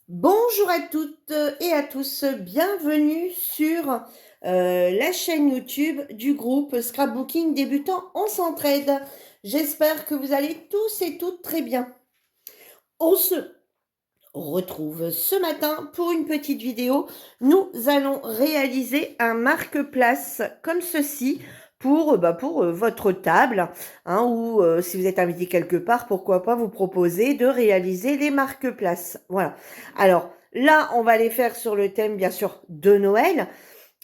Bonjour à toutes et à tous, bienvenue sur la chaîne YouTube du groupe Scrapbooking Débutant on s'entraide. J'espère que vous allez tous et toutes très bien. On se retrouve ce matin pour une petite vidéo. Nous allons réaliser un marque-place comme ceci pour votre table, hein, ou si vous êtes invité quelque part, pourquoi pas vous proposer de réaliser les marque-places. Voilà. Alors là, on va les faire sur le thème, bien sûr, de Noël.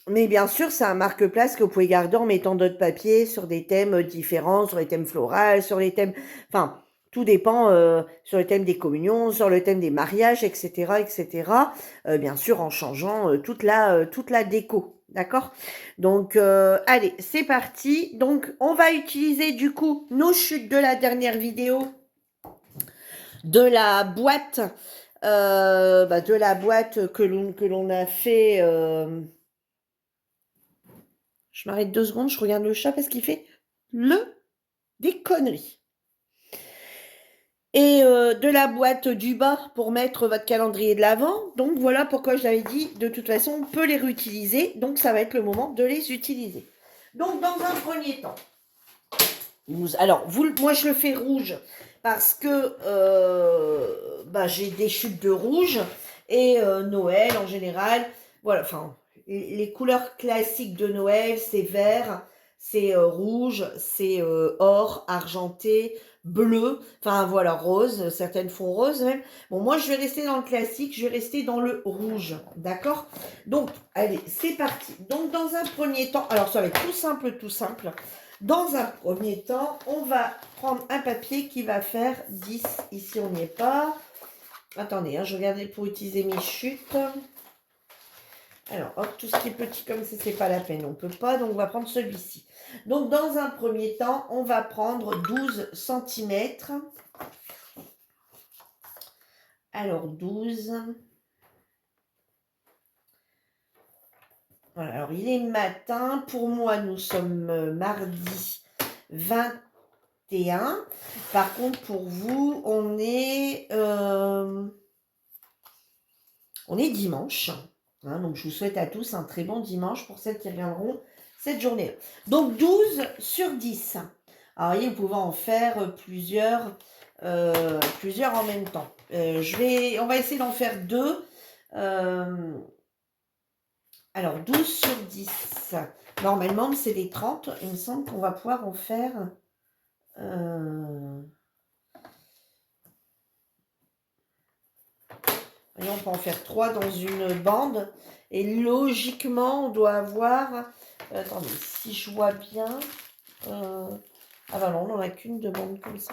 Mais bien sûr, c'est un marque-place que vous pouvez garder en mettant d'autres papiers sur des thèmes différents, sur les thèmes floraux, sur les thèmes... Enfin, tout dépend sur le thème des communions, sur le thème des mariages, etc., etc. Bien sûr, en changeant toute la déco, d'accord? Donc, allez, c'est parti. Donc, on va utiliser du coup nos chutes de la dernière vidéo de la boîte, que l'on a fait... Je m'arrête 2 secondes, je regarde le chat parce qu'il fait des conneries. Et de la boîte du bas pour mettre votre calendrier de l'Avent. Donc voilà pourquoi je l'avais dit, de toute façon, on peut les réutiliser. Donc ça va être le moment de les utiliser. Donc dans un premier temps, moi je le fais rouge parce que j'ai des chutes de rouge et Noël en général, voilà, enfin les couleurs classiques de Noël, c'est vert, c'est rouge, c'est or, argenté, bleu, enfin voilà, rose, certaines font rose même. Bon, moi je vais rester dans le classique, je vais rester dans le rouge, d'accord? Donc, allez, c'est parti. Donc dans un premier temps, alors ça va être tout simple, tout simple. Dans un premier temps, on va prendre un papier qui va faire 10. Ici, on n'y est pas. Attendez, je regardais pour utiliser mes chutes. Alors, hop, tout ce qui est petit comme ça, c'est pas la peine. On ne peut pas, donc on va prendre celui-ci. Donc, dans un premier temps, on va prendre 12 cm. Alors, 12. Voilà, alors il est matin. Pour moi, nous sommes mardi 21. Par contre, pour vous, on est dimanche. Hein, donc, je vous souhaite à tous un très bon dimanche pour celles qui reviendront cette journée. Donc, 12 sur 10. Alors, vous pouvez en faire plusieurs en même temps. On va essayer d'en faire 2. Alors, 12 sur 10. Normalement, c'est des 30. Il me semble qu'on va pouvoir en faire... on peut en faire 3 dans une bande. Et logiquement, on doit avoir... attendez, si je vois bien... ah ben non, on n'en a qu'une de bande comme ça.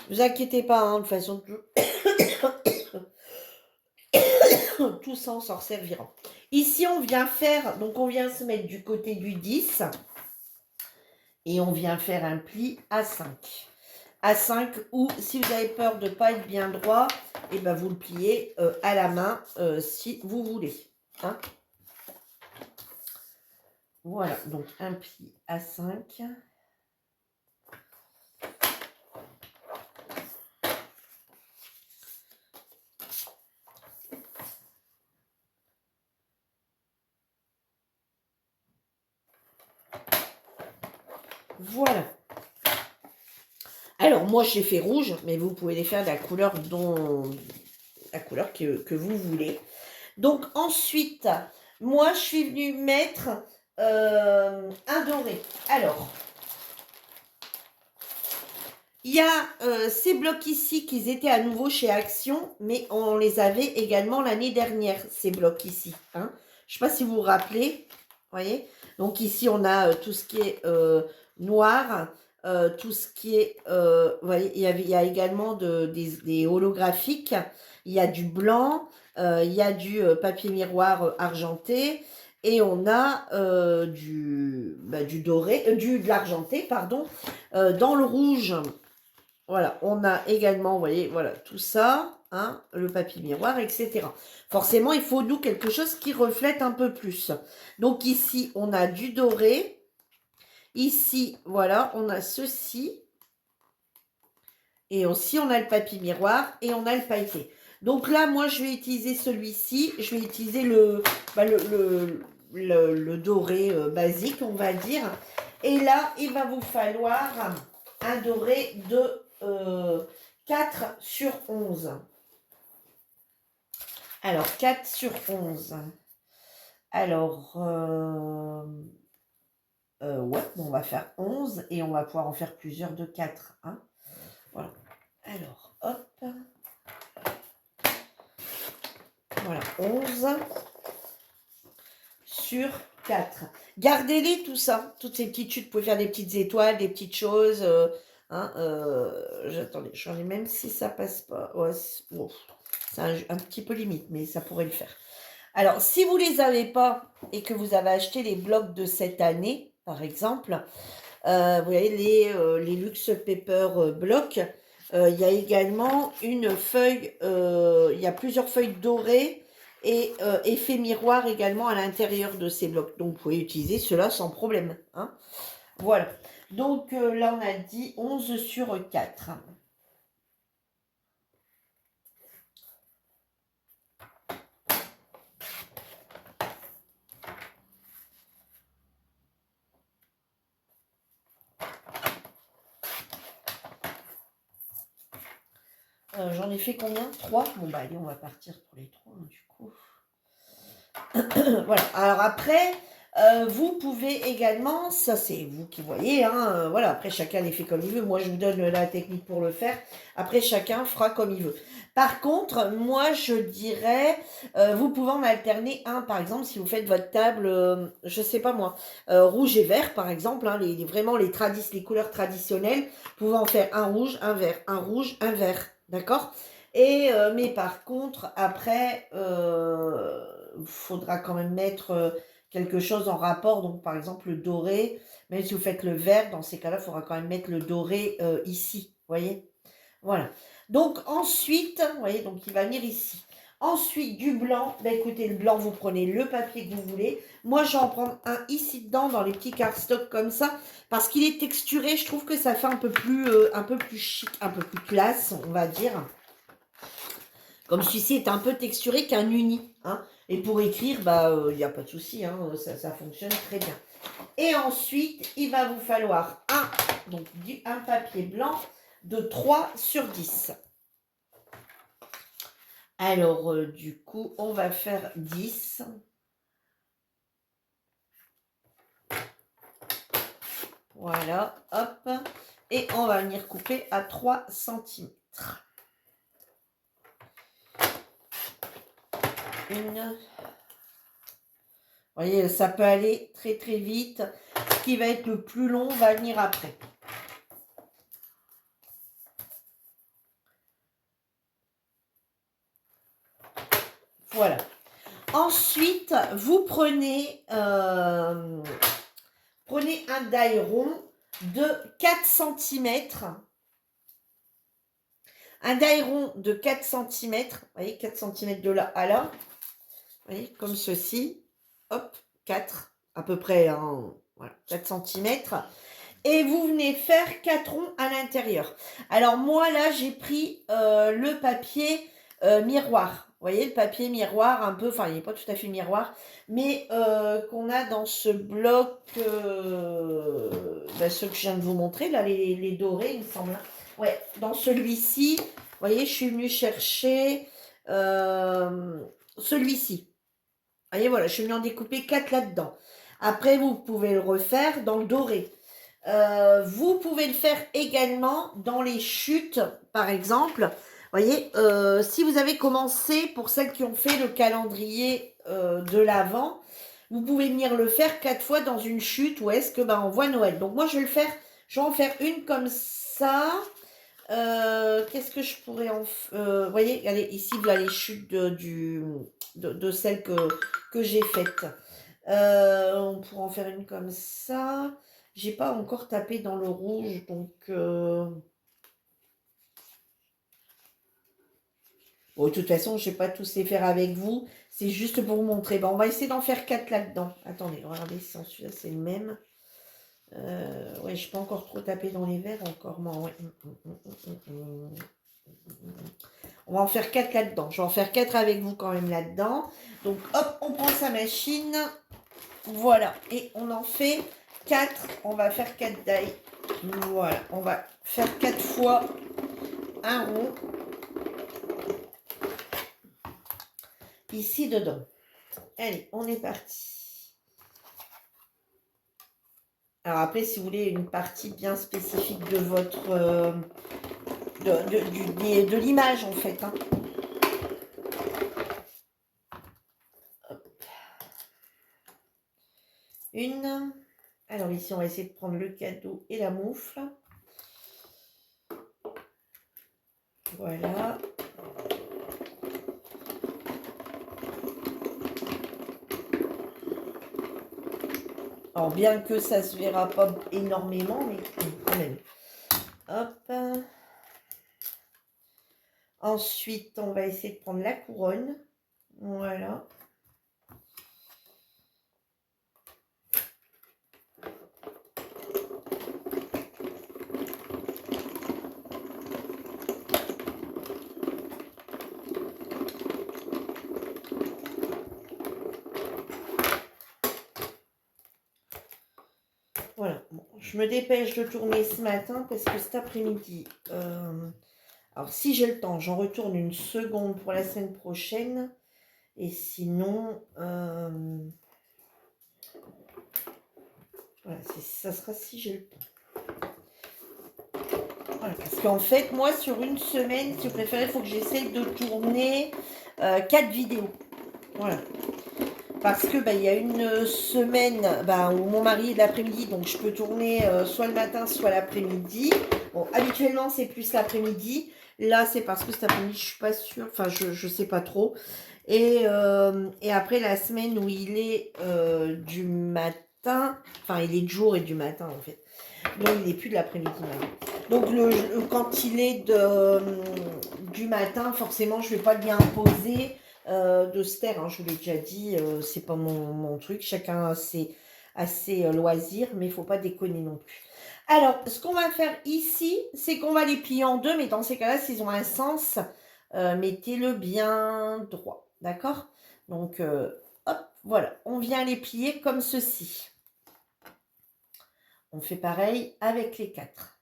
Ne vous inquiétez pas, hein, de toute façon... tout ça, on s'en servira. Ici, on vient faire... Donc, on vient se mettre du côté du 10. Et on vient faire un pli à 5. À 5, ou si vous avez peur de ne pas être bien droit, et ben vous le pliez à la main si vous voulez. Hein, voilà, donc un pli à 5. Voilà. Alors, moi, je l'ai fait rouge, mais vous pouvez les faire de la couleur que vous voulez. Donc, ensuite, moi, je suis venue mettre un doré. Alors, il y a ces blocs ici qui étaient à nouveau chez Action, mais on les avait également l'année dernière, ces blocs ici. Hein. Je ne sais pas si vous vous rappelez. Voyez. Donc ici, on a tout ce qui est noir, tout ce qui est... vous voyez, il y a également des holographiques. Il y a du blanc, il y a du papier miroir argenté. Et on a du doré, de l'argenté, pardon, dans le rouge. Voilà, on a également, vous voyez, voilà, tout ça, hein, le papier miroir, etc. Forcément, il faut nous quelque chose qui reflète un peu plus. Donc ici, on a du doré. Ici, voilà, on a ceci. Et aussi, on a le papier miroir et on a le pailleté. Donc là, moi, je vais utiliser celui-ci. Je vais utiliser le doré basique, on va dire. Et là, il va vous falloir un doré de 4 sur 11. Alors, 4 sur 11. Alors, ouais, bon, on va faire 11 et on va pouvoir en faire plusieurs de 4. Hein. Voilà. Alors, hop. Voilà, 11 sur 4. Gardez-les tout ça, toutes ces petites chutes. Vous pouvez faire des petites étoiles, des petites choses. Attendez, j'en ai même si ça passe pas. Ouais, c'est un petit peu limite, mais ça pourrait le faire. Alors, si vous ne les avez pas et que vous avez acheté les blocs de cette année, par exemple, vous voyez les Luxe Paper blocs, il y a également une feuille, il y a plusieurs feuilles dorées et effet miroir également à l'intérieur de ces blocs. Donc, vous pouvez utiliser cela sans problème. Hein. Voilà. Donc, là, on a dit 11 sur 4. J'en ai fait combien? 3. Bon, bah, allez, on va partir pour les 3, du coup. Voilà. Alors après, vous pouvez également, ça c'est vous qui voyez, hein, voilà, après chacun les fait comme il veut. Moi, je vous donne la technique pour le faire. Après, chacun fera comme il veut. Par contre, moi, je dirais, vous pouvez en alterner un, par exemple, si vous faites votre table, je sais pas moi, rouge et vert, par exemple, hein, vraiment les couleurs traditionnelles, vous pouvez en faire un rouge, un vert, un rouge, un vert, d'accord? Et, mais par contre, après, faudra quand même mettre quelque chose en rapport. Donc, par exemple, le doré, même si vous faites le vert, dans ces cas-là, il faudra quand même mettre le doré ici. Vous voyez? Voilà. Donc, ensuite, vous voyez, donc il va venir ici. Ensuite, du blanc, ben écoutez, le blanc, vous prenez le papier que vous voulez. Moi, je vais en prendre un ici dedans, dans les petits cardstock comme ça, parce qu'il est texturé. Je trouve que ça fait un peu plus chic, un peu plus classe, on va dire. Comme celui-ci est un peu texturé qu'un uni. Hein. Et pour écrire, il n'y a pas de souci, hein, ça fonctionne très bien. Et ensuite, il va vous falloir un papier blanc de 3 sur 10. Alors, du coup, on va faire 10. Voilà, hop. Et on va venir couper à 3 cm. Une. Vous voyez, ça peut aller très très vite. Ce qui va être le plus long va venir après. Voilà. Ensuite, vous prenez un die rond de 4 cm. Un die rond de 4 cm. Vous voyez, 4 cm de là à là. Vous voyez, comme ceci. Hop, 4 à peu près. Hein, voilà, 4 cm. Et vous venez faire 4 ronds à l'intérieur. Alors moi, là, j'ai pris le papier miroir. Vous voyez, le papier miroir un peu, enfin, il n'est pas tout à fait miroir, mais qu'on a dans ce bloc, ceux que je viens de vous montrer, là, les dorés, il me semble. Ouais, dans celui-ci, vous voyez, je suis venue chercher celui-ci. Vous voyez, voilà, je suis venue en découper 4 là-dedans. Après, vous pouvez le refaire dans le doré. Vous pouvez le faire également dans les chutes, par exemple. Vous voyez, si vous avez commencé, pour celles qui ont fait le calendrier de l'Avent, vous pouvez venir le faire 4 fois dans une chute où est-ce que on voit Noël. Donc moi, je vais en faire une comme ça. Qu'est-ce que je pourrais en faire? Vous voyez, regardez, ici, voilà les chutes de celles que j'ai faites. On pourrait en faire une comme ça. J'ai pas encore tapé dans le rouge, donc... Bon, de toute façon, je ne vais pas tous les faire avec vous. C'est juste pour vous montrer. On va essayer d'en faire 4 là-dedans. Attendez, regardez si celui-là, c'est le même. Ouais, je peux encore trop taper dans les verres encore. Moi, ouais. On va en faire 4 là-dedans. Je vais en faire 4 avec vous quand même là-dedans. Donc, hop, on prend sa machine. Voilà. Et on en fait 4. On va faire 4 die. Voilà. On va faire 4 fois un rond. Ici, dedans. Allez, on est parti. Alors après, si vous voulez une partie bien spécifique de votre... de l'image, en fait. Hein. Une. Alors ici, on va essayer de prendre le cadeau et la moufle. Voilà. Alors, bien que ça se verra pas énormément, mais quand même. Hop. Ensuite, on va essayer de prendre la couronne. Voilà. Voilà. Bon, je me dépêche de tourner ce matin parce que cet après-midi... alors, si j'ai le temps, j'en retourne une seconde pour la semaine prochaine. Et sinon... voilà, ça sera si j'ai le temps. Voilà, parce qu'en fait, moi, sur une semaine, si vous préférez, il faut que j'essaye de tourner 4 vidéos. Voilà. Parce que il y a une semaine où mon mari est l'après-midi, donc je peux tourner soit le matin, soit l'après-midi. Bon, habituellement, c'est plus l'après-midi. Là, c'est parce que cet après-midi, je suis pas sûre. Enfin, je sais pas trop. Et après, la semaine où il est du matin, enfin, il est de jour et du matin, en fait. Donc, il n'est plus de l'après-midi maintenant. Donc, quand il est du matin, forcément, je ne vais pas lui imposer de se taire. Hein, je vous l'ai déjà dit, c'est pas mon truc. Chacun a ses loisirs, mais il ne faut pas déconner non plus. Alors, ce qu'on va faire ici, c'est qu'on va les plier en deux, mais dans ces cas-là, s'ils ont un sens, mettez-le bien droit. D'accord? Donc, hop, voilà. On vient les plier comme ceci. On fait pareil avec les 4.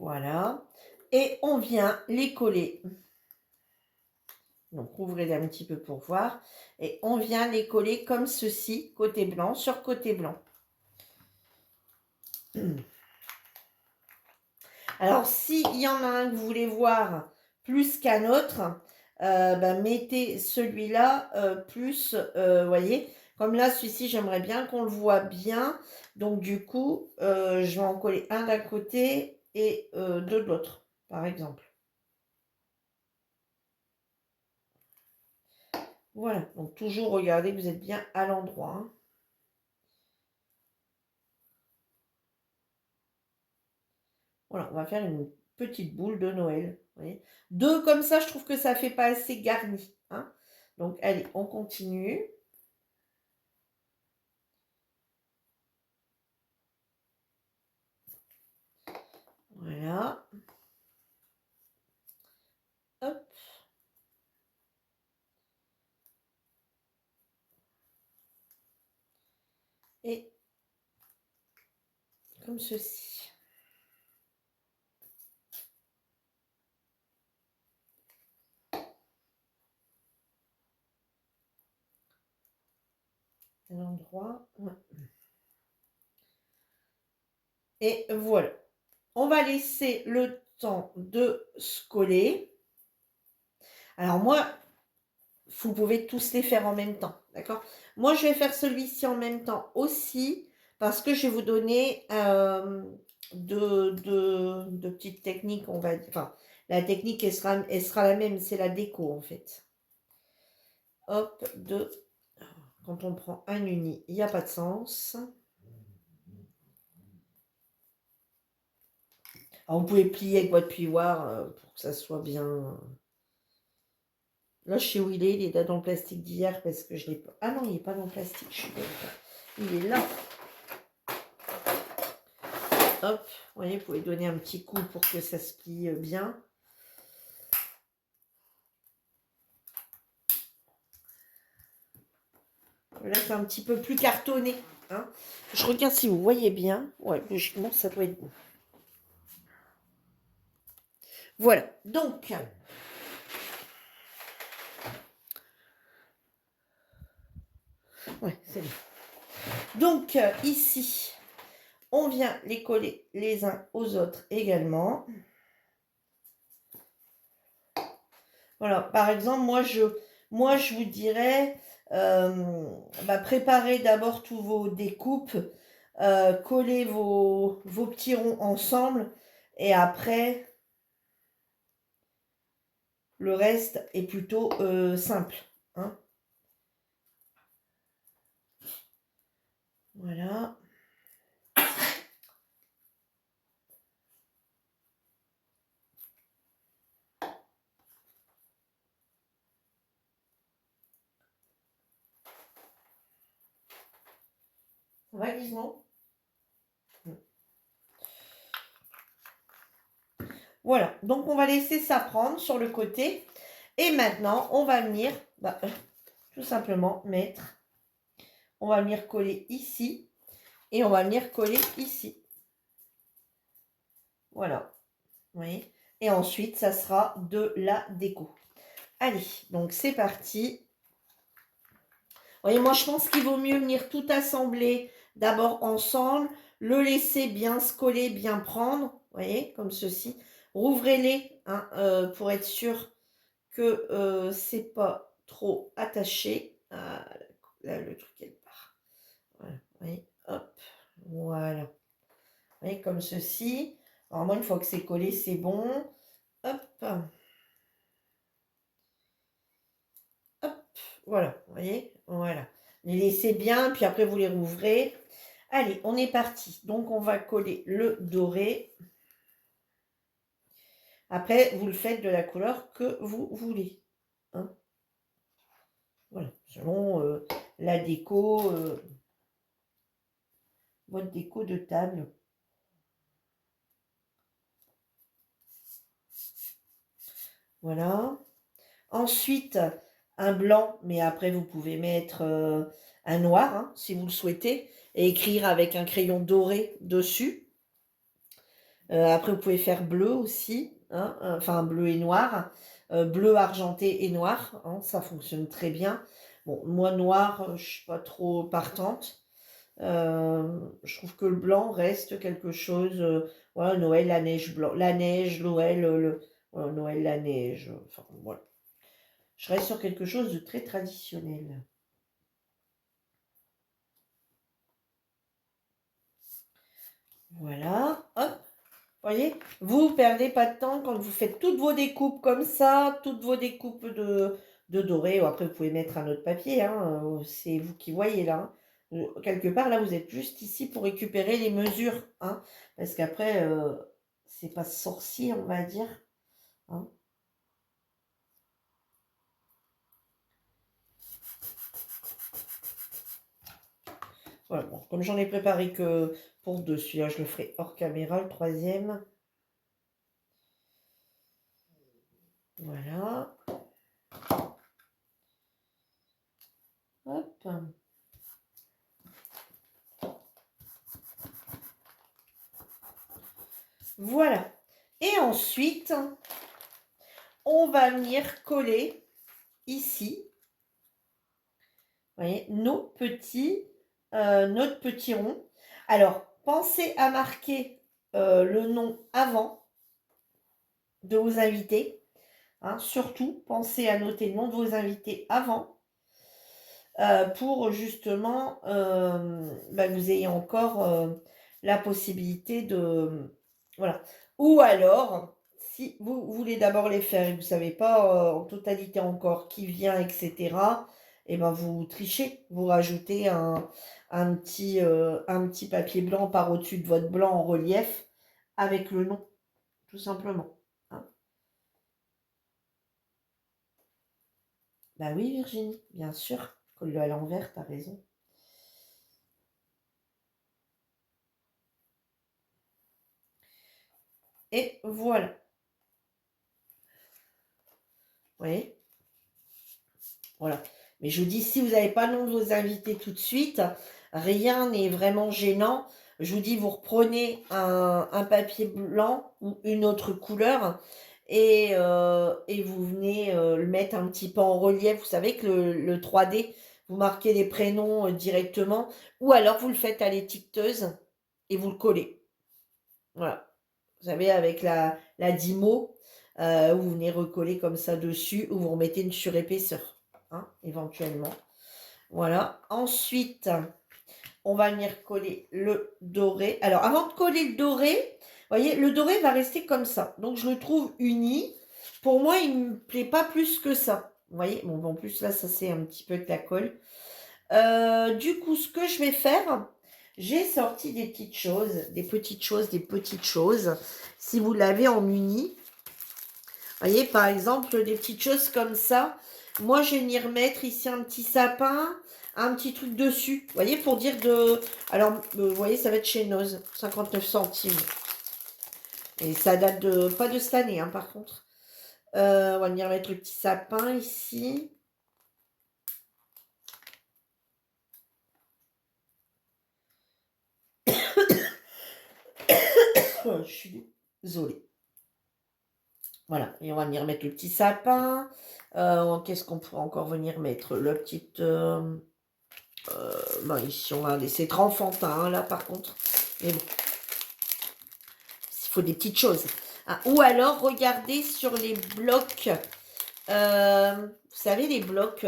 Voilà. Et on vient les coller. Donc, ouvrez-les un petit peu pour voir. Et on vient les coller comme ceci, côté blanc sur côté blanc. Alors, s'il y en a un que vous voulez voir plus qu'un autre, mettez celui-là plus, voyez, comme là, celui-ci, j'aimerais bien qu'on le voit bien. Donc, du coup, je vais en coller un d'un côté et deux de l'autre, par exemple. Voilà, donc toujours regardez que vous êtes bien à l'endroit. Hein. Voilà, on va faire une petite boule de Noël. Vous voyez. Deux comme ça, je trouve que ça fait pas assez garni. Hein. Donc, allez, on continue. Voilà. Hop. Et comme ceci. À l'endroit. Ouais. Et voilà. On va laisser le temps de se coller. Alors moi, vous pouvez tous les faire en même temps, d'accord? Moi, je vais faire celui-ci en même temps aussi parce que je vais vous donner de petites techniques, on va dire. Enfin, la technique, elle sera la même, c'est la déco en fait. Hop, quand on prend un uni, il n'y a pas de sens. Alors, vous pouvez plier avec votre plioir pour que ça soit bien. Là, je sais où il est. Il est là dans le plastique d'hier parce que je l'ai pas. Ah non, il n'est pas dans le plastique. Je suis bête. Il est là. Hop. Vous voyez, vous pouvez donner un petit coup pour que ça se plie bien. Là, c'est un petit peu plus cartonné. Hein. Je regarde si vous voyez bien. Ouais, logiquement, ça doit être bon. Voilà. Donc, ouais, c'est bon. Donc, ici, on vient les coller les uns aux autres également. Voilà. Par exemple, moi, je vous dirais, préparez d'abord tous vos découpes. Collez vos petits ronds ensemble et après le reste est plutôt simple. Hein. Voilà. Ça va, Gizmo? Voilà, donc on va laisser ça prendre sur le côté. Et maintenant, on va venir tout simplement mettre, on va venir coller ici et on va venir coller ici. Voilà, vous voyez. Et ensuite, ça sera de la déco. Allez, donc c'est parti. Vous voyez, moi, je pense qu'il vaut mieux venir tout assembler d'abord ensemble, le laisser bien se coller, bien prendre, vous voyez, comme ceci. Rouvrez-les hein, pour être sûr que c'est pas trop attaché. Ah, là, le truc, elle part. Voilà, vous voyez, hop, voilà. Vous voyez, comme ceci. Normalement, une fois que c'est collé, c'est bon. Hop. Hop, voilà, vous voyez, voilà. Les laissez bien, puis après, vous les rouvrez. Allez, on est parti. Donc, on va coller le doré. Après, vous le faites de la couleur que vous voulez. Hein. Voilà, selon la déco, votre déco de table. Voilà. Ensuite, un blanc, mais après, vous pouvez mettre un noir, hein, si vous le souhaitez, et écrire avec un crayon doré dessus. Après, vous pouvez faire bleu aussi, hein, enfin bleu et noir, bleu argenté et noir, hein, ça fonctionne très bien. Bon, moi noir, je suis pas trop partante. Je trouve que le blanc reste quelque chose. Voilà, Noël, la neige blanc, la neige, Noël, voilà, Noël, la neige. Enfin voilà, je reste sur quelque chose de très traditionnel. Voilà, hop. Voyez, vous perdez pas de temps quand vous faites toutes vos découpes comme ça, toutes vos découpes de doré. Ou après, vous pouvez mettre un autre papier, hein, c'est vous qui voyez là. Hein. Quelque part, là, vous êtes juste ici pour récupérer les mesures. Hein, parce qu'après, c'est pas sorcier, on va dire. Hein. Voilà, bon, comme j'en ai préparé que pour deux, celui-là, je le ferai hors caméra, le troisième. Voilà. Hop. Voilà. Et ensuite, on va venir coller ici, vous voyez, notre petit rond. Alors, pensez à marquer le nom avant de vos invités. Hein, surtout, pensez à noter le nom de vos invités avant pour justement que vous ayez encore la possibilité de... Voilà. Ou alors, si vous voulez d'abord les faire et vous ne savez pas en totalité encore qui vient, etc., et ben vous trichez, vous rajoutez un petit papier blanc par au-dessus de votre blanc en relief avec le nom. tout simplement. Hein. Bah oui, Virginie, bien sûr. Colle-le à l'envers, t'as raison. Et voilà. Vous voyez? Voilà. Mais je vous dis, si vous n'avez pas le nom de vos invités tout de suite, rien n'est vraiment gênant. Je vous dis, vous reprenez un papier blanc ou une autre couleur et vous venez le mettre un petit peu en relief. Vous savez que le 3D, vous marquez les prénoms directement ou alors vous le faites à l'étiqueteuse et vous le collez. Voilà. Vous savez, avec la Dymo, vous venez recoller comme ça dessus ou vous remettez une surépaisseur. Hein, éventuellement. Voilà. Ensuite, on va venir coller le doré. Alors, avant de coller le doré, vous voyez, le doré va rester comme ça. Donc, je le trouve uni. Pour moi, il ne me plaît pas plus que ça. Vous voyez, bon, en plus, là, ça c'est un petit peu avec la colle. Du coup, ce que je vais faire, j'ai sorti des petites choses, des petites choses, des petites choses. Si vous l'avez en uni, vous voyez, par exemple, des petites choses comme ça. Moi, je vais venir mettre ici un petit sapin, un petit truc dessus. Vous voyez, pour dire de... Alors, vous voyez, ça va être chez Noz, 59 centimes. Et ça date de... Pas de cette année, hein, par contre. On va venir mettre le petit sapin ici. Je suis désolée. Voilà, et on va venir mettre le petit sapin. Qu'est-ce qu'on pourrait encore venir mettre? Le petit... Bon, ici, on va laisser trop enfantin, hein, là, par contre. Mais bon, il faut des petites choses. Hein. Ou alors, regardez sur les blocs. Vous savez, les blocs...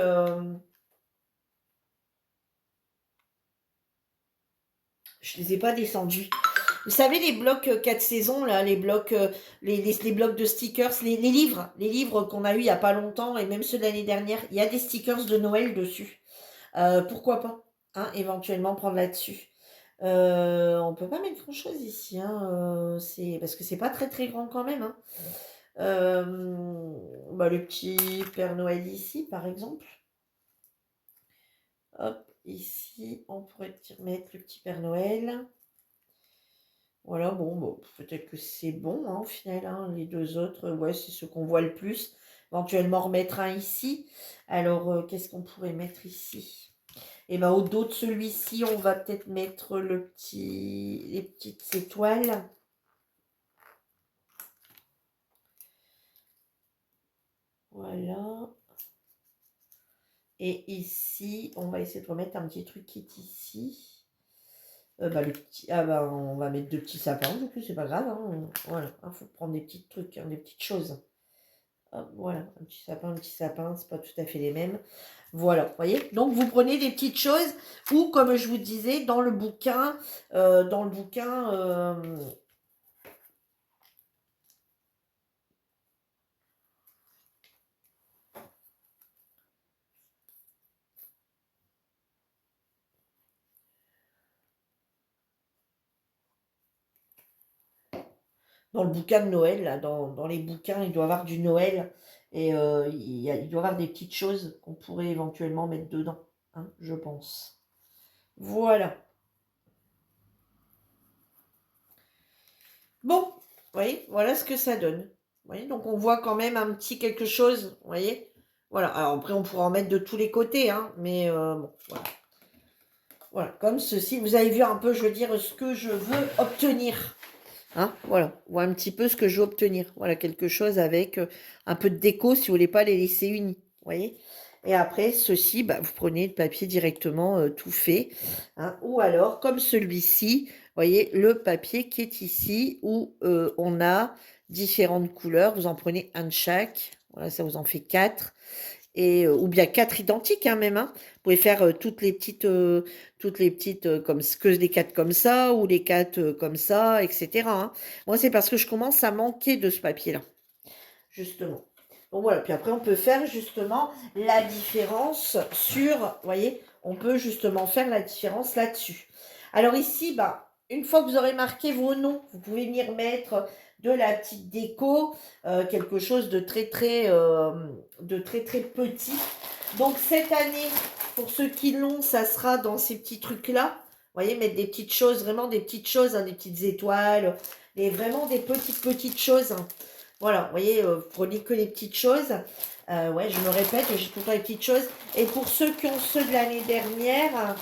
je ne les ai pas descendus. Vous savez, les blocs 4 saisons, là, les blocs, les blocs de stickers, les livres qu'on a eu il n'y a pas longtemps, et même ceux de l'année dernière, il y a des stickers de Noël dessus. Pourquoi pas, hein, éventuellement prendre là-dessus. On peut pas mettre grand-chose ici, hein, parce que c'est pas très très grand quand même. Hein. Bah, le petit Père Noël ici, par exemple. Hop, ici, on pourrait mettre le petit Père Noël. Voilà, bon, peut-être que c'est bon, hein, au final, hein, les deux autres, ouais, c'est ce qu'on voit le plus. Éventuellement remettre un ici. Alors, qu'est-ce qu'on pourrait mettre ici? Et ben au dos de celui-ci, on va peut-être mettre les petites étoiles. Voilà. Et ici, on va essayer de remettre un petit truc qui est ici. Le petit, on va mettre deux petits sapins, du coup, c'est pas grave. Hein. Voilà, il faut prendre des petits trucs, hein, des petites choses. Hop, voilà, un petit sapin, c'est pas tout à fait les mêmes. Voilà, vous voyez. Donc, vous prenez des petites choses ou, comme je vous disais, dans le bouquin, dans le bouquin de Noël, là, dans les bouquins, il doit y avoir du Noël et il doit y avoir des petites choses qu'on pourrait éventuellement mettre dedans, hein, je pense. Voilà. Bon, vous voyez, voilà ce que ça donne. Vous voyez, donc on voit quand même un petit quelque chose, vous voyez. Voilà, alors après on pourra en mettre de tous les côtés, hein, mais bon, voilà. Voilà, comme ceci, vous avez vu un peu, je veux dire, ce que je veux obtenir. Hein, voilà, on voit un petit peu ce que je veux obtenir. Voilà, quelque chose avec un peu de déco si vous voulez pas les laisser unis. Vous voyez. Et après, ceci, bah, vous prenez le papier directement tout fait. Hein, ou alors, comme celui-ci, vous voyez, le papier qui est ici où on a différentes couleurs. Vous en prenez un de chaque. Voilà, ça vous en fait 4. Et, ou bien 4 identiques hein, même. Hein. Vous pouvez faire toutes les petites comme que les 4 comme ça ou les 4 comme ça, etc. Hein. Moi, c'est parce que je commence à manquer de ce papier-là, justement. Donc voilà, puis après, on peut faire justement la différence sur, vous voyez, on peut justement faire la différence là-dessus. Alors ici, bah, une fois que vous aurez marqué vos noms, vous pouvez venir mettre de la petite déco, quelque chose de très très petit. Donc cette année, pour ceux qui l'ont, ça sera dans ces petits trucs-là. Vous voyez, mettre des petites choses, vraiment des petites choses, hein, des petites étoiles, vraiment des petites choses, hein. Voilà, vous voyez, prenez que les petites choses. Ouais, je me répète, j'ai tout le temps les petites choses. Et pour ceux qui ont ceux de l'année dernière,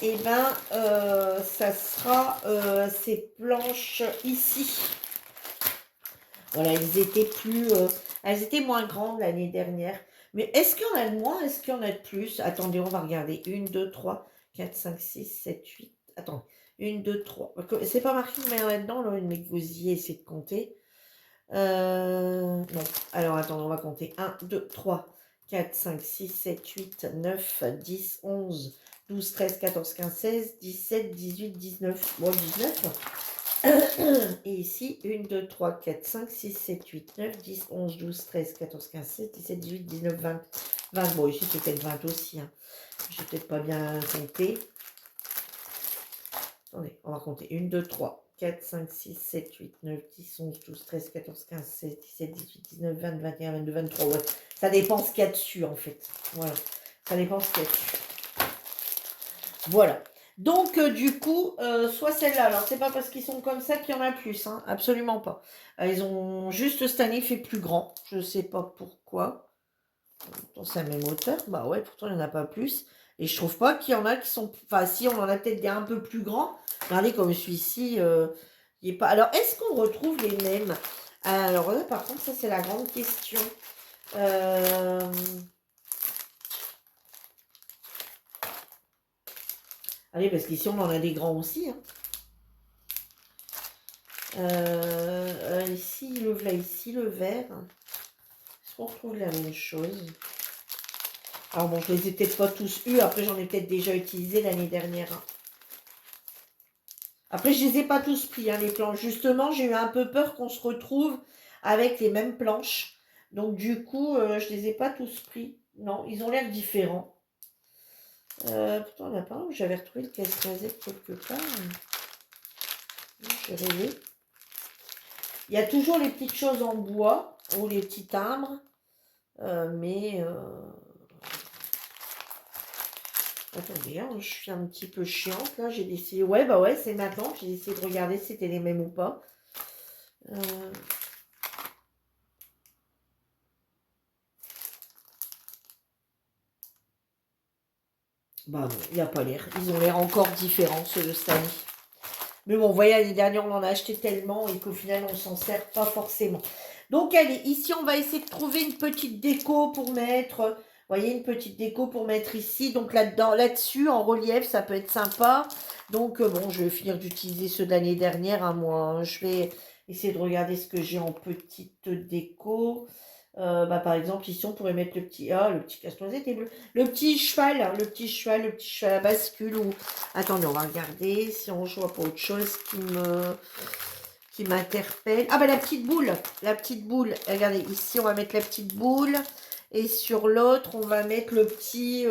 et ben, ça sera ces planches ici. Voilà, elles étaient moins grandes l'année dernière. Mais est-ce qu'il y en a de moins? Est-ce qu'il y en a de plus? Attendez, on va regarder. 1, 2, 3, 4, 5, 6, 7, 8. Attends. 1, 2, 3. C'est pas marqué combien il y en a dedans, là, mais que vous y essayez de compter. Non. Alors, attendez, on va compter. 1, 2, 3, 4, 5, 6, 7, 8, 9, 10, 11, 12, 13, 14, 15, 16, 17, 18, 19. Bon, 19. Et ici, 1, 2, 3, 4, 5, 6, 7, 8, 9, 10, 11, 12, 13, 14, 15, 16, 17, 18, 19, 20. 20, bon, ici, c'est peut-être 20 aussi. Hein. Je n'ai peut-être pas bien compté. Attendez, on va compter. 1, 2, 3, 4, 5, 6, 7, 8, 9, 10, 11, 12, 13, 14, 15, 16, 17, 18, 19, 20, 21, 22, 23. Ouais, ça dépend ce qu'il y a dessus, en fait. Voilà, ça dépend ce qu'il y a dessus. Voilà. Donc, du coup, soit celle-là. Alors, c'est pas parce qu'ils sont comme ça qu'il y en a plus, hein, absolument pas. Ils ont juste cette année fait plus grand. Je sais pas pourquoi. Pourtant, c'est la même hauteur. Bah ouais, pourtant, il n'y en a pas plus. Et je trouve pas qu'il y en a qui sont... Enfin, si, on en a peut-être des un peu plus grands. Regardez comme celui-ci, il est pas... Alors, est-ce qu'on retrouve les mêmes? Alors là, par contre, ça, c'est la grande question. Allez, parce qu'ici, on en a des grands aussi, hein. Ici, le vert, ici, le vert. Est-ce qu'on retrouve la même chose? Alors bon, je les ai peut-être pas tous eus. Après, j'en ai peut-être déjà utilisé l'année dernière, hein. Après, je les ai pas tous pris, hein, les planches. Justement, j'ai eu un peu peur qu'on se retrouve avec les mêmes planches. Donc, du coup, je les ai pas tous pris. Non, ils ont l'air différents. Pourtant, on n'a pas où j'avais retrouvé le casse-noisette quelque part. J'ai rêvé. Il y a toujours les petites choses en bois ou les petits timbres. Mais attendez, hein, je suis un petit peu chiante là. J'ai essayé. Ouais, bah ouais, c'est maintenant. J'ai essayé de regarder si c'était les mêmes ou pas. Bah non, il n'y a pas l'air. Ils ont l'air encore différents, ceux de cette année. Mais bon, vous voyez, l'année dernière, on en a acheté tellement et qu'au final, on s'en sert pas forcément. Donc, allez, ici, on va essayer de trouver une petite déco pour mettre. Vous voyez, une petite déco pour mettre ici. Donc, là-dedans, là-dessus, en relief, ça peut être sympa. Donc, bon, je vais finir d'utiliser ceux de l'année dernière, hein, moi. Hein. Je vais essayer de regarder ce que j'ai en petite déco. Bah, par exemple, ici, on pourrait mettre le petit casse-noisette est bleu. Le petit cheval, hein, le petit cheval à bascule. Ou... Attendez, on va regarder si on voit pas autre chose qui m'interpelle. Ah, bah, la petite boule. La petite boule. Regardez, ici, on va mettre la petite boule. Et sur l'autre, on va mettre le petit...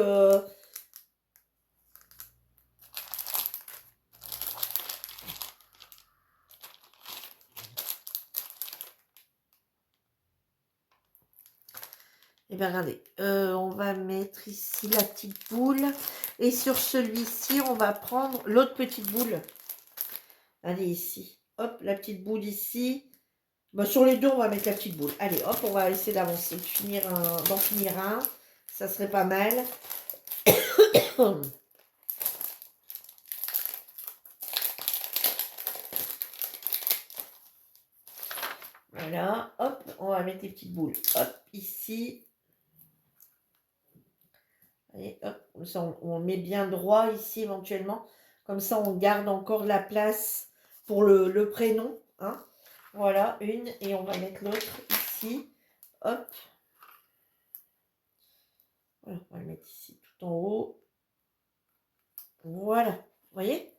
Eh bien, regardez, on va mettre ici la petite boule. Et sur celui-ci, on va prendre l'autre petite boule. Allez, ici. Hop, la petite boule ici. Bah, sur les deux, on va mettre la petite boule. Allez, hop, on va essayer d'avancer, d'en finir un. Ça serait pas mal. Voilà, hop, on va mettre les petites boules. Hop, ici. Allez, hop, comme ça, on met bien droit ici éventuellement. Comme ça, on garde encore la place pour le prénom. Hein. Voilà, une. Et on va mettre l'autre ici. Hop. Voilà, on va le mettre ici tout en haut. Voilà, vous voyez?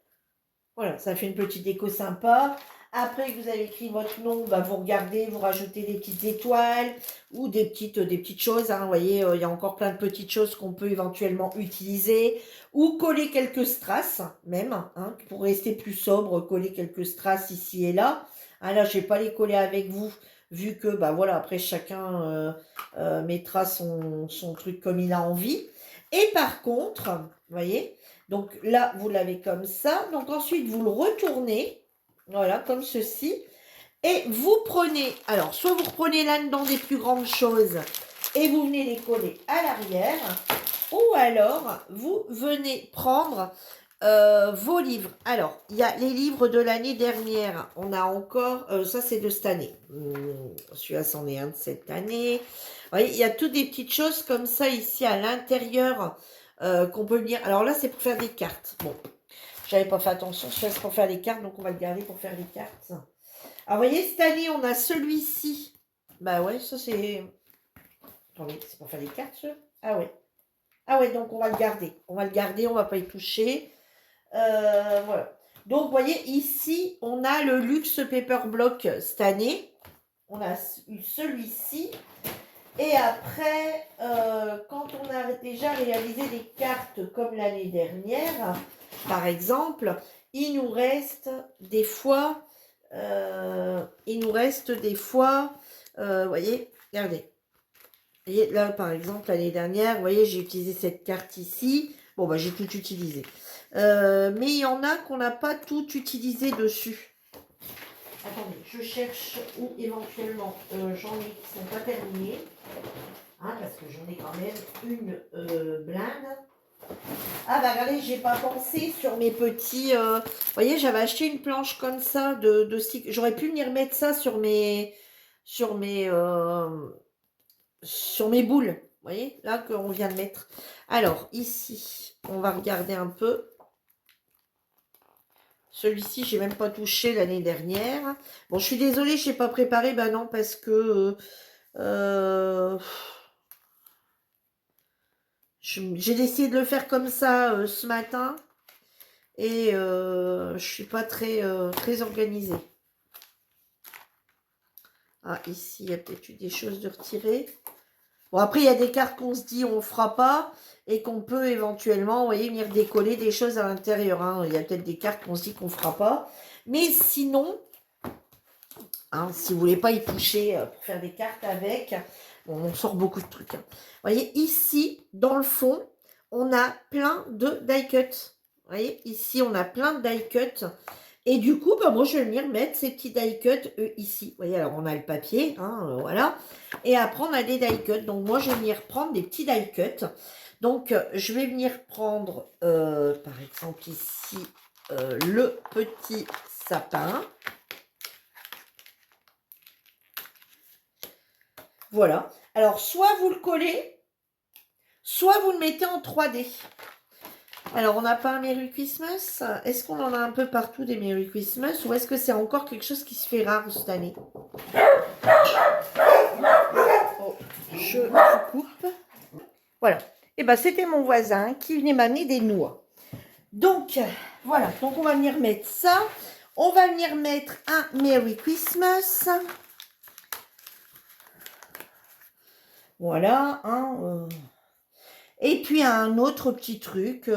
Voilà, ça fait une petite déco sympa. Après que vous avez écrit votre nom, bah, vous regardez, vous rajoutez des petites étoiles ou des petites choses. Hein, vous voyez, il y a encore plein de petites choses qu'on peut éventuellement utiliser. Ou coller quelques strass, même, hein, pour rester plus sobre, coller quelques strass ici et là. Ah là, je vais pas les coller avec vous, vu que, bah voilà, après chacun mettra son truc comme il a envie. Et par contre, vous voyez, donc là, vous l'avez comme ça. Donc ensuite, vous le retournez, voilà, comme ceci. Et vous prenez, alors, soit vous reprenez là-dedans des plus grandes choses et vous venez les coller à l'arrière, ou alors vous venez prendre vos livres. Alors, il y a les livres de l'année dernière. On a encore, ça c'est de cette année. Celui-là, c'en est un de cette année. Vous voyez, il y a toutes des petites choses comme ça ici à l'intérieur qu'on peut lire. Alors là, c'est pour faire des cartes. Bon, j'avais pas fait attention, c'est pour faire les cartes, donc on va le garder pour faire les cartes. Alors, vous voyez, cette année, on a celui-ci. Bah ouais, ça c'est... Attendez, c'est pour faire les cartes, ça? Ah ouais. Ah ouais, donc on va le garder. On va le garder, on va pas y toucher. Voilà. Donc, vous voyez, ici, on a le Luxe Paper Block cette année. On a eu celui-ci. Et après, quand on a déjà réalisé des cartes comme l'année dernière, par exemple, il nous reste des fois... vous voyez, regardez. Et là, par exemple, l'année dernière, vous voyez, j'ai utilisé cette carte ici. Bon, bah, j'ai tout utilisé. Mais il y en a qu'on n'a pas tout utilisé dessus. Attendez, je cherche où éventuellement j'en ai qui ne sont pas terminés. Hein, parce que j'en ai quand même une blinde. Ah bah regardez, j'ai pas pensé sur mes petits... vous voyez, j'avais acheté une planche comme ça de j'aurais pu venir mettre ça sur mes... Sur mes... sur mes boules, vous voyez, là qu'on vient de mettre. Alors, ici, on va regarder un peu. Celui-ci, j'ai même pas touché l'année dernière. Bon, je suis désolée, je n'ai pas préparé, ben non, parce que j'ai décidé de le faire comme ça ce matin. Et je suis pas très, très organisée. Ah, ici, il y a peut-être eu des choses de retirer. Bon, après, il y a des cartes qu'on se dit on ne fera pas et qu'on peut éventuellement, vous voyez, venir décoller des choses à l'intérieur. Hein. Il y a peut-être des cartes qu'on se dit qu'on ne fera pas. Mais sinon, hein, si vous ne voulez pas y toucher pour faire des cartes avec, bon, on sort beaucoup de trucs. Hein. Vous voyez, ici, dans le fond, on a plein de die cuts. Vous voyez, ici, on a plein de die cuts. Et du coup, bah, moi, je vais venir mettre ces petits die cuts ici. Vous voyez, alors, on a le papier, hein, voilà. Et après, on a des die cuts. Donc, moi, je vais venir prendre des petits die cuts. Donc, je vais venir prendre, par exemple, ici, le petit sapin. Voilà. Alors, soit vous le collez, soit vous le mettez en 3D. Alors, on n'a pas un Merry Christmas. Est-ce qu'on en a un peu partout des Merry Christmas ou est-ce que c'est encore quelque chose qui se fait rare cette année? Oh, je coupe. Voilà. Et bien, c'était mon voisin qui venait m'amener des noix. Donc, voilà. Donc, on va venir mettre ça. On va venir mettre un Merry Christmas. Voilà. Hein, Et puis, un autre petit truc...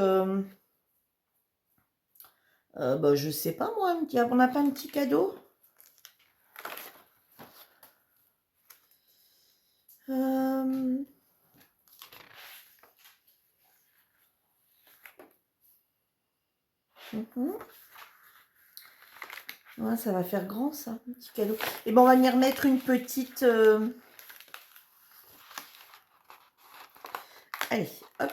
bah, je sais pas moi, on n'a pas un petit cadeau? Ouais, ça va faire grand ça, un petit cadeau. Et bon, on va venir mettre une petite... Allez, hop.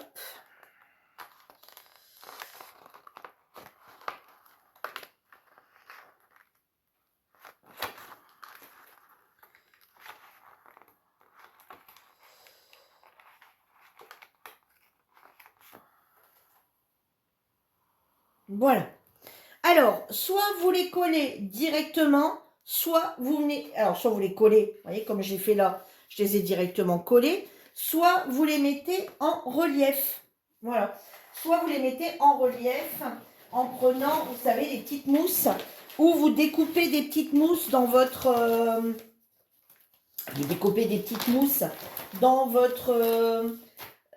Voilà. Alors, soit vous les collez directement, soit vous venez... Alors, soit vous les collez, vous voyez, comme j'ai fait là, je les ai directement collés. Soit vous les mettez en relief. Voilà. Soit vous les mettez en relief en prenant, vous savez, des petites mousses. Ou vous découpez des petites mousses dans votre... vous découpez des petites mousses dans votre...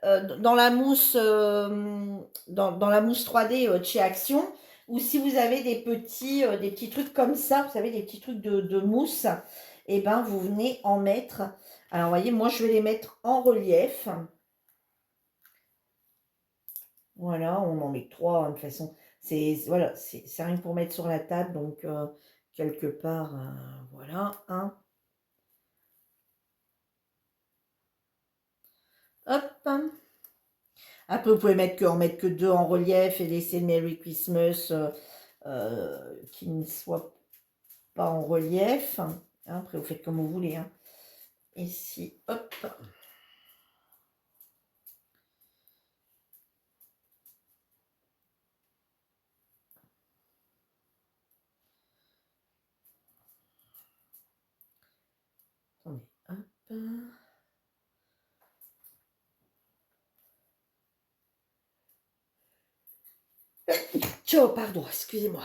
dans la mousse dans la mousse 3D de chez Action, ou si vous avez des petits trucs comme ça, vous savez, des petits trucs de mousse, et ben vous venez en mettre. Alors, vous voyez, moi, je vais les mettre en relief. Voilà, on en met 3, hein, de toute façon. Voilà, c'est rien que pour mettre sur la table, donc quelque part, voilà, hein. Hop. Après, vous pouvez en mettre que 2 en relief et laisser le Merry Christmas qui ne soit pas en relief. Hein, après, vous faites comme vous voulez. Hein. Ici, hop. Attendez, hop. Ciao, pardon, excusez-moi.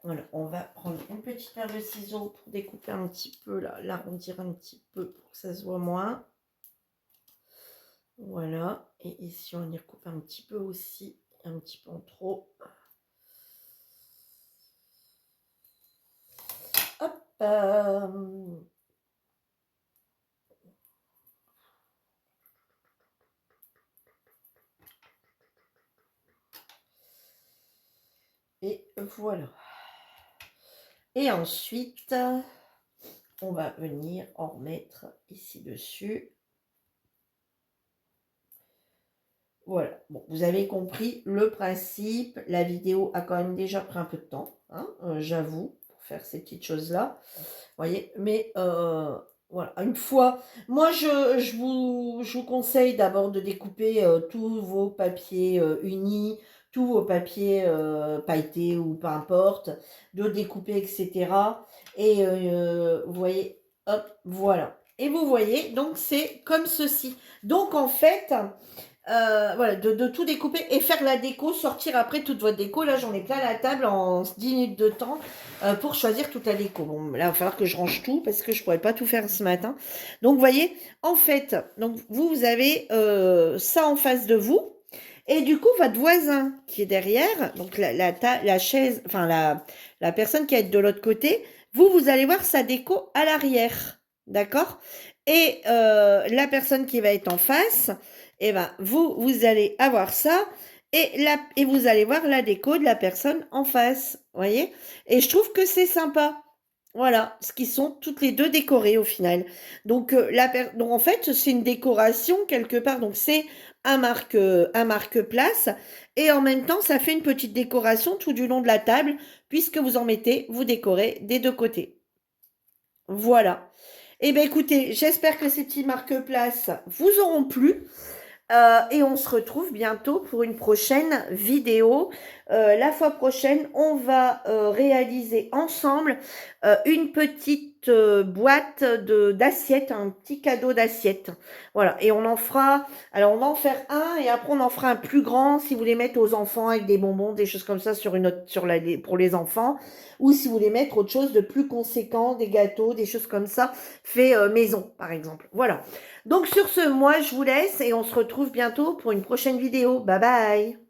Voilà, on va prendre une petite paire de ciseaux pour découper un petit peu, l'arrondir un petit peu pour que ça se voit moins. Voilà, et ici on y recoupe un petit peu aussi, un petit peu en trop. Hop. Et voilà. Et ensuite, on va venir en remettre ici dessus. Voilà, bon, vous avez compris le principe. La vidéo a quand même déjà pris un peu de temps, hein, j'avoue, pour faire ces petites choses-là. Vous voyez, mais voilà, une fois, moi je vous conseille d'abord de découper tous vos papiers unis, tous vos papiers pailletés ou peu importe, de découper, etc. Et vous voyez, hop, voilà. Et vous voyez, donc c'est comme ceci. Donc en fait, voilà, de tout découper et faire la déco, sortir après toute votre déco. Là, j'en ai plein la table en 10 minutes de temps pour choisir toute la déco. Bon, là, il va falloir que je range tout parce que je ne pourrais pas tout faire ce matin. Donc, vous voyez, en fait, donc vous avez ça en face de vous. Et du coup, votre voisin qui est derrière, donc la chaise, enfin la personne qui est de l'autre côté, vous allez voir sa déco à l'arrière. D'accord? Et la personne qui va être en face, eh ben, vous allez avoir ça et vous allez voir la déco de la personne en face. Voyez? Et je trouve que c'est sympa. Voilà, ce qui sont toutes les deux décorées au final. Donc, donc en fait, c'est une décoration quelque part. Donc, c'est un marque-place. Et en même temps, ça fait une petite décoration tout du long de la table, puisque vous en mettez, vous décorez des deux côtés. Voilà. Eh bien, écoutez, j'espère que ces petits marque-place vous auront plu. Et on se retrouve bientôt pour une prochaine vidéo. La fois prochaine, on va réaliser ensemble une petite boîte d'assiettes, un petit cadeau d'assiettes. Voilà, et on en fera, alors on va en faire un et après on en fera un plus grand si vous voulez mettre aux enfants avec des bonbons, des choses comme ça pour les enfants, ou si vous voulez mettre autre chose de plus conséquent, des gâteaux, des choses comme ça, fait maison par exemple. Voilà. Donc sur ce, moi je vous laisse et on se retrouve bientôt pour une prochaine vidéo. Bye bye!